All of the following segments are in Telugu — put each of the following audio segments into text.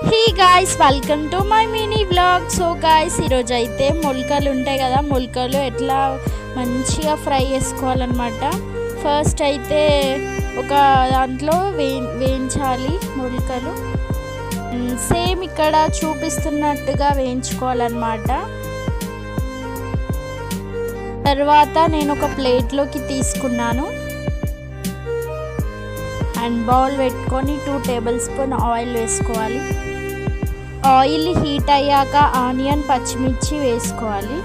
Hey guys, welcome to my mini vlog. So guys, ఈరోజు అయితే మొలకలు ఉంటాయి కదా, మొలకలు ఎట్లా మంచిగా ఫ్రై చేసుకోవాలన్నమాట. ఫస్ట్ అయితే ఒక దాంట్లో వేయించాలి మొలకలు. సేమ్ ఇక్కడ చూపిస్తున్నట్టుగా వేయించుకోవాలన్నమాట. తర్వాత నేను ఒక ప్లేట్లోకి తీసుకున్నాను అండ్ బౌల్ పెట్టుకొని 2 టేబుల్ స్పూన్ ఆయిల్ వేసుకోవాలి. ఆయిల్ హీట్ అయ్యాక ఆనియన్, పచ్చిమిర్చి వేసుకోవాలి.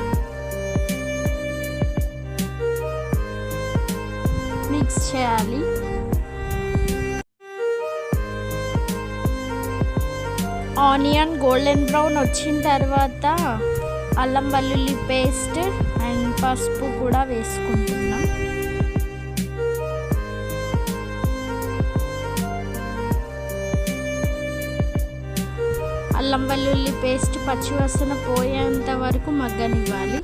మిక్స్ చేయాలి. ఆనియన్ గోల్డెన్ బ్రౌన్ వచ్చిన తర్వాత అల్లం వెల్లుల్లి పేస్ట్ అండ్ పసుపు కూడా వేసుకుంటున్నాం. అల్లం వెల్లుల్లి పేస్ట్ పచ్చివాసన పోయేంత వరకు మగ్గనివ్వాలి.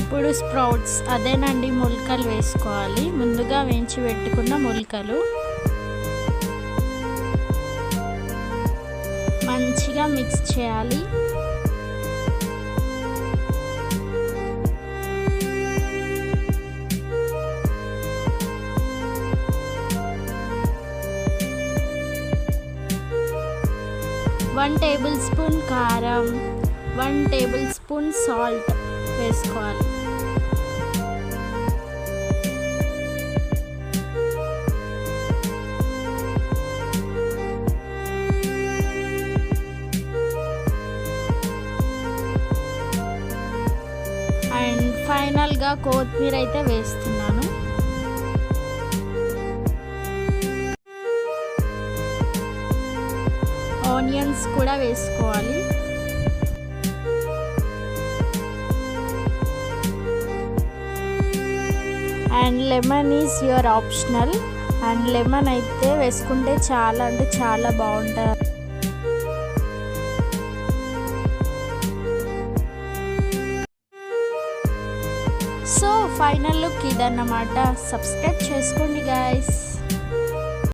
ఇప్పుడు స్ప్రౌట్స్, అదేనండి మొలకలు వేసుకోవాలి. ముందుగా వేయించి పెట్టుకున్న మొలకలు మంచిగా మిక్స్ చేయాలి. వన్ టేబుల్ స్పూన్ కారం, 1 టేబుల్ స్పూన్ సాల్ట్ వేసుకోవాలి. అండ్ ఫైనల్గా కొత్తిమీర అయితే వేస్తున్నాను. ఆనియన్స్ కూడా వేసుకోవాలి. And lemon is your optional. And lemon అయితే వేసుకుంటే చాలా అంటే చాలా బాగుంటుంది. సో ఫైనల్ లుక్ ఇదన్నమాట. సబ్స్క్రైబ్ చేసుకోండి గాయ్స్.